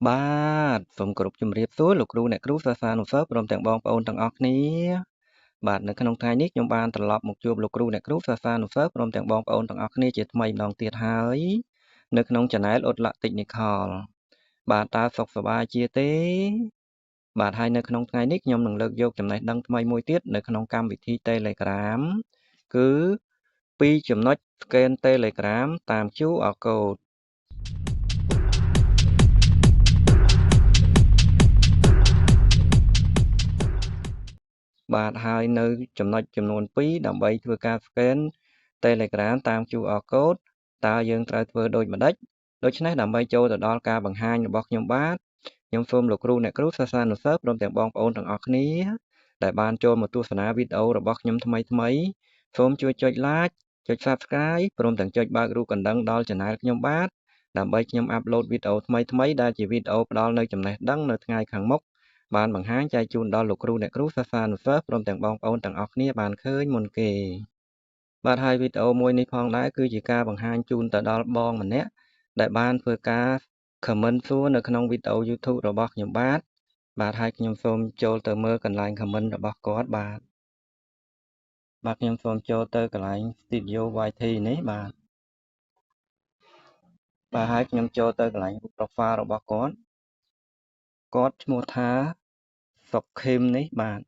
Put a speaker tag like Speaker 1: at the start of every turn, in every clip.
Speaker 1: បាទសូមគោរពជំរាបសួរលោកគ្រូអ្នកគ្រូសិស្សានុសិស្សព្រមទាំងបងប្អូនទាំងអស់គ្នាបាទនៅក្នុងថ្ងៃនេះខ្ញុំបានត្រឡប់មកជួបលោកគ្រូអ្នកគ្រូសិស្សានុសិស្សព្រមទាំងបងប្អូនទាំងអស់គ្នាជាថ្មីម្ដងទៀតហើយនៅក្នុង Channel អ៊ុតឡាក់ Technical បាទតើសុខសប្បាយជាទេបាទហើយនៅក្នុងថ្ងៃនេះខ្ញុំនឹងលើកយកចំណេះដឹងថ្មីមួយទៀតនៅក្នុងកម្មវិធី Telegram គឺ2ចំណុច Scan Telegram តាម QR Codeបាទហើយនៅចំណុចចំនួន2ដើម្បីធ្វើការ scan Telegram តាម QR Code តើយើងត្រូវធ្វើដូចម្តេចដូច្នេះដើម្បីចូលទៅដល់ការបង្ហាញរបស់ខ្ញុំបាទខ្ញុំសូមលោកគ្រូអ្នកគ្រូសិស្សានុសិស្សព្រមទាំងបងប្អូនទាំងអស់គ្នាដែលបានចូលមកទស្សនាវីដេអូរបស់ខ្ញុំថ្មីសូមជួយចុច Like ចុច Subscribe ព្រមទាំងចុចបើករូបកណ្ដឹងដល់ Channel ខ្ញុំបាទដើម្បីខ្ញុំអាប់ឡូតវីដេអូថ្មីដែលជាវីដេអូផ្ដល់នូវចំណេះដឹងនៅថ្ងៃខាងមុខបានបង្ហាញចែកជូនដល់លោកគ្រូអ្នកគ្រូសិស្សានុសិស្សព្រមទាំងបងប្អូនទាំងអស់គ្នាបានឃើញមុនគេបាទហើយវីដេអូមួយនេះផងដែរគឺជាការបង្ហាញជូនទៅដល់បងម្នាក់ដែលបានធ្វើការ comment សួរនៅក្នុងវីដេអូ YouTube របស់ខ្ញុំបាទហើយខ្ញុំសូមចូលទៅមើលកន្លែង comment របស់គាត់បាទខ្ញុំសូមចូលទៅកន្លែង Studio YT នេះបាទហើយខ្ញុំចូលទៅកន្លែង profile របស់គាត់ឈ្មោះថាសុកខឹមនេះបាទ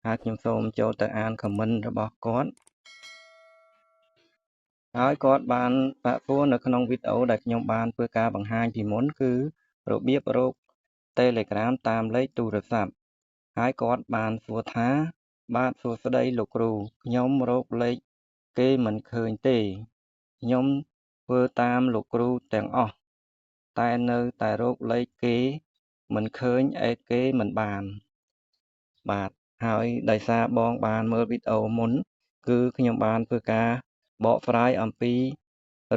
Speaker 1: ហើយខ្ញុំសូមចូលទៅអាន comment របស់គាត់ហើយគាត់បានបាក់សួរនៅក្នុងវីដេអូដែលខ្ញុំបានធ្វើការបង្ហាញពីមុនគឺរបៀបរក Telegram តាមលេខទូរស័ព្ទហើយគាត់បានសួរថាបាទសួស្តីលោកគ្រូខ្ញុំរកលេខគេមិនឃើញទេខ្ញុំធ្វើតាមលោកគ្រូទាំងអស់តែនៅតែរកលេខគេមិនឃើញអេតគេមិនបានបាទហើយដោយសារបងបានមើលវីដេអូមុនគឺខ្ញុំបានធ្វើការបកស្រាយអំពី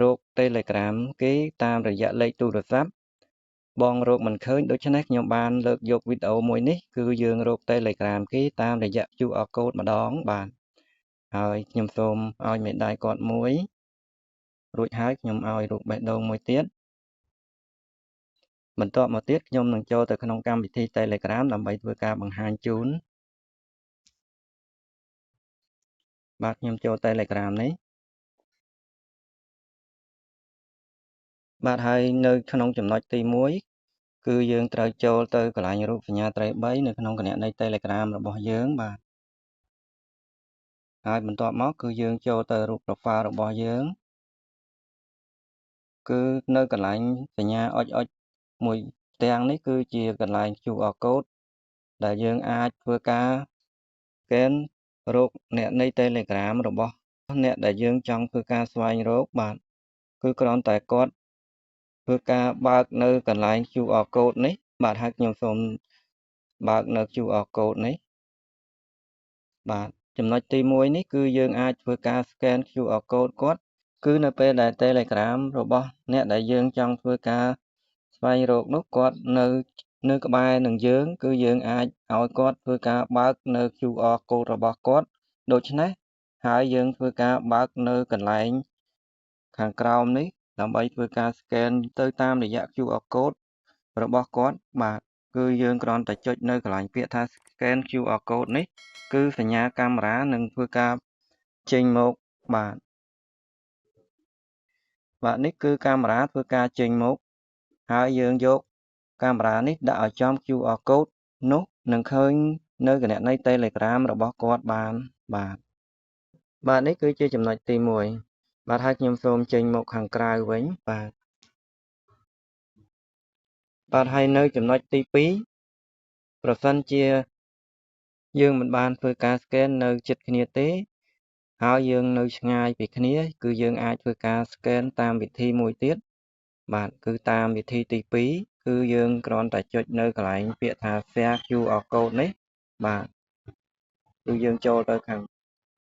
Speaker 1: រក Telegram គេតាមរយៈលេខទូរស័ព្ទបងរកមិនឃើញដូច្នេះខ្ញុំបានលើកយកវីដេអូមួយនេះគឺយើងរក Telegram គេតាមរយៈ QR Code ម្ដងបាទហើយខ្ញុំសូមឲ្យមេដៃគាត់មួយរួចហើយខ្ញុំឲ្យរូបបេះដូងមួយទៀតបន្ទាប់មកទៀតខ្ញុំនឹងចូលទៅក្នុងកម្មវិធី Telegram ដើម្បីធ្វើការបង្ហាញជូនបាទខ្ញុំចូល Telegram នេះបាទហើយនៅក្នុងចំណុចទី1គឺយើងត្រូវចូលទៅកន្លែងរូបសញ្ញាត្រី3នៅក្នុងគណនី Telegram របស់យើងបាទហើយបន្ទាប់មកគឺយើងចូលទៅរូប profile របស់យើងគឺនៅកន្លែងសញ្ញាអុចមួយផ្ទាំងនេះគឺជាកន្លែង QR Code ដែលយើងអាចធ្វើការ scan រកអ្នកនៃ Telegram របស់អ្នកដែលយើងចង់ធ្វើការស្វែងរកបាទគឺគ្រាន់តែគាត់ធ្វើការបើកនៅកន្លែង QR Code នេះបាទហើយខ្ញុំសូមបើកនៅ QR Code នេះបាទចំណុចទី1នេះគឺយើងអាចធ្វើការ scan QR Code គាត់គឺនៅពេលដែល Telegram របស់អ្នកដែលយើងចង់ធ្វើការស្វែងរកនោះគាត់នៅក្បែរនឹងយើងគឺយើងអាចឲ្យគាត់ធ្វើការបើកនៅ QR Code របស់គាត់ដូច្នេះហើយយើងធ្វើការបើកនៅកន្លែងខាងក្រោមនេះដើម្បីធ្វើការ scan ទៅតាមរយៈ QR Code របស់គាត់បាទគឺយើងគ្រាន់តែចុចនៅកន្លែងពាក្យថា scan QR Code នេះគឺសញ្ញាកាមេរ៉ានឹងធ្វើការចេញមកបាទនេះគឺកាមេរ៉ាធ្វើការចេញមកហើយយើងយកកាមេរ៉ានេះដាក់ឲ្យចំ QR Code នោះនឹងឃើញនៅគណនី Telegram របស់គាត់បានបាទនេះគឺជាចំណុចទី1បាទហើយខ្ញុំសូមចេញមកខាងក្រៅវិញបាទហើយនៅចំណុចទី2ប្រសិនជាយើងមិនបានធ្វើការ scan នៅជិតគ្នាទេហើយយើងនៅឆ្ងាយពីគ្នាគឺយើងអាចធ្វើការ scan តាមវិធីមួយទៀតបាទគឺតាមវិធីទី2គឺយើងគ្រាន់តែចុចនៅកន្លែងពាក្យថា share QR Code នេះបាទគឺយើងចូលទៅខាង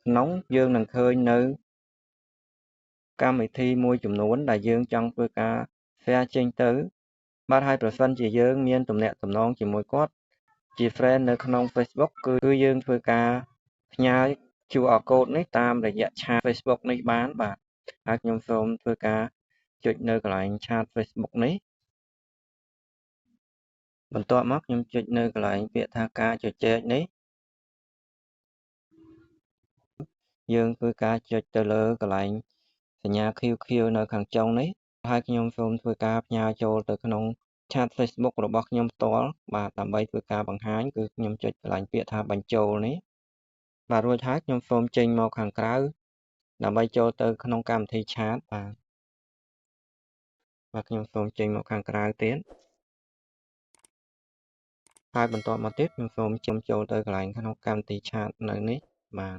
Speaker 1: ក្នុងយើងនឹងឃើញនៅកម្មវិធីមួយចំនួនដែលយើងចង់ធ្វើការ share ចេញទៅបាទហើយប្រសិនជាយើងមានទំនាក់ទំនងជាមួយគាត់ជា friend នៅក្នុង Facebook គឺយើងធ្វើការផ្ញើ QR Code នេះតាមរយៈឆាត Facebook នេះបានបាទហើយខ្ញុំសូមធ្វើការចុចនៅកន្លែងឆាត Facebook នេះ បន្ទាប់មកខ្ញុំចុចនៅកន្លែងពាក្យថាការជជែកនេះយើងធ្វើការចុចទៅលើកន្លែងសញ្ញាខៀវៗនៅខាងចុងនេះហើយខ្ញុំសូមធ្វើការផ្ញើចូលទៅក្នុងឆាត Facebook របស់ខ្ញុំផ្ទាល់បាទដើម្បីធ្វើការបង្ហាញគឺខ្ញុំចុចកន្លែងពាក្យថាបញ្ចូលនេះបាទរួចហើយខ្ញុំសូមចេញមកខាងក្រៅដើម្បីចូលទៅក្នុងកម្មវិធីឆាតបាទខ្ញុំសូមចេញមកខាងក្រៅទៀតហើយបន្ទាប់មកទៀតខ្ញុំសូមចូលទៅកន្លែងក្នុងកម្មវិធីឆាតនៅនេះបាទ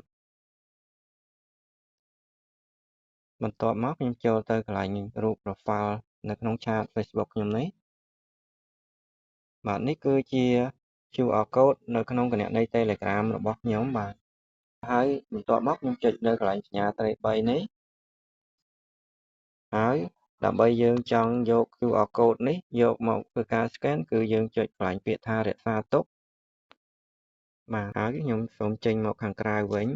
Speaker 1: បន្ទាប់មកខ្ញុំចូលទៅកន្លែងរូប profile នៅក្នុងឆាត Facebook ខ្ញុំនេះបាទនេះគឺជា QR code នៅក្នុងគណនី Telegram របស់ខ្ញុំបាទហើយបន្ទាប់មកខ្ញុំចុចនៅកន្លែងសញ្ញាត្រី3នេះហើយដើម្បីយើងចង់យក QR code នេះយកមកធ្វើការ scan គឺយើងចុចកន្លែងពាក្យថារក្សាទុកបាទហើយខ្ញុំសូមចេញមកខាងក្រៅវិញ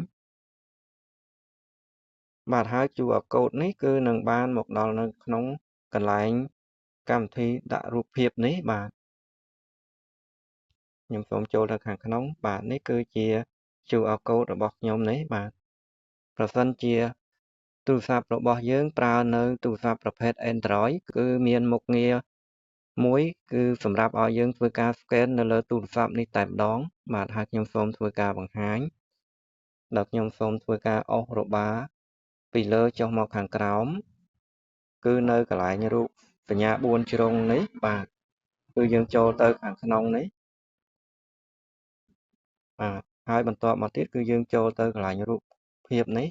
Speaker 1: បាទហើយ QR code នេះគឺនឹងបានមកដល់នៅក្នុងកន្លែងកម្មវិធីដាក់រូបភាពនេះបាទខ្ញុំសូមចូលទៅខាងក្នុងបាទនេះគឺជា QR code របស់ខ្ញុំនេះបាទប្រសិនជាទូរស័ព្ទរបស់យើងប្រើនៅទូរស័ព្ទប្រភេទ Android គឺមានមុខងារមួយគឺសម្រាប់ឲ្យយើងធ្វើការ scan នៅលើទូរស័ព្ទនេះតែម្ដងបាទហើយខ្ញុំសូមធ្វើការបង្ហាញដល់ខ្ញុំសូមធ្វើការអូសរបាពីលើចុះមកខាងក្រោមគឺនៅកន្លែងរូបសញ្ញា4ជ្រុងនេះបាទគឺយើងចូលទៅខាងក្នុងនេះបាទហើយបន្ទាប់មកទៀតគឺយើងចូលទៅកន្លែងរូបភាពនេះ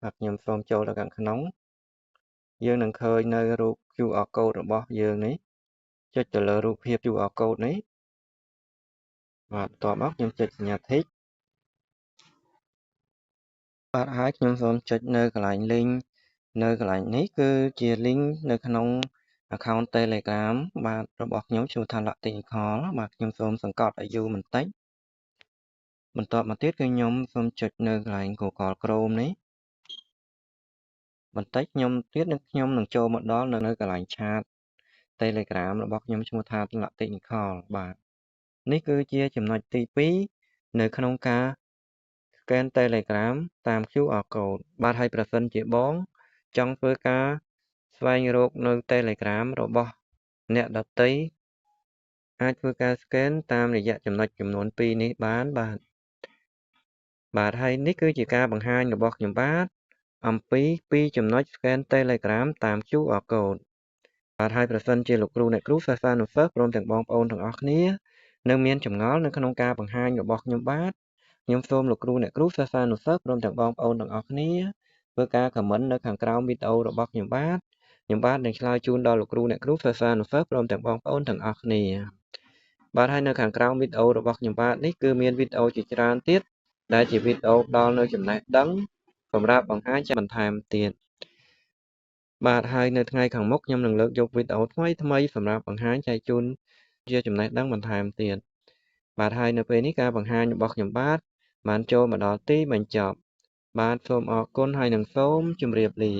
Speaker 1: បាទខ្ញុំសូមចូលទៅខាងក្នុងយើងនឹងឃើញនៅរូប QR code របស់យើងនេះចុចទៅលើរូបភាព QR code នេះបាទបន្ទាប់មកខ្ញុំចុចសញ្ញា Tick បាទហើយខ្ញុំសូមចុចនៅកន្លែង link នៅកន្លែងនេះគឺជា link នៅក្នុង account Telegram បាទរបស់ខ្ញុំឈ្មោះថា Technical បាទខ្ញុំសូមសង្កត់ឲ្យយូរបន្តិចបន្ទាប់មកទៀតគឺខ្ញុំសូមចុចនៅកន្លែង Google Chrome នេះបន្តិចខ្ញុំនឹងចូលមកដល់នៅកន្លែងឆាត Telegram របស់ខ្ញុំឈ្មោះថា Technical បាទនេះគឺជាចំណុចទី2នៅក្នុងការ scan Telegram តាម QR code បាទហើយប្រសិនជាបងចង់ធ្វើការស្វែងរកនៅ Telegram របស់អ្នកដទៃអាចធ្វើការ scan តាមរយៈចំណុចចំនួន2នេះបានបាទហើយនេះគឺជាការបង្ហាញរបស់ខ្ញុំបាទអំពីចំណុច scan Telegram តាម QR code បាទហើយប្រសិនជាលោកគ្រូអ្នកគ្រូសិស្សានុសិស្សព្រមទាំងបងប្អូនទាំងអស់គ្នានៅមានចម្ងល់នៅក្នុងការបង្ហាញរបស់ខ្ញុំបាទខ្ញុំសូមលោកគ្រូអ្នកគ្រូសិស្សានុសិស្សព្រមទាំងបងប្អូនទាំងអស់គ្នាធ្វើការ comment នៅខាងក្រោមវីដេអូរបស់ខ្ញុំបាទនឹងឆ្លើយជូនដល់លោកគ្រូអ្នកគ្រូសិស្សានុសិស្សព្រមទាំងបងប្អូនទាំងអស់គ្នាបាទហើយនៅខាងក្រោមវីដេអូរបស់ខ្ញុំបាទនេះគឺមានវីដេអូជាច្រើនទៀតដែលជាវីដេអូផ្ដល់នៅចំណេះដឹងសម្រាប់បង្ហាញបន្ថែមទៀតបាទហើយនៅថ្ងៃខាងមុខខ្ញុំនឹងលើកយកវីដេអូថ្មីសម្រាប់បង្ហាញចែកជូនជាចំណេះដឹងបន្ថែមទៀតបាទហើយនៅពេលនេះការបង្ហាញរបស់ខ្ញុំបាទបានចូលមកដល់ទីបញ្ចប់បាទសូមអរគុណហើយនឹងសូមជម្រាបលា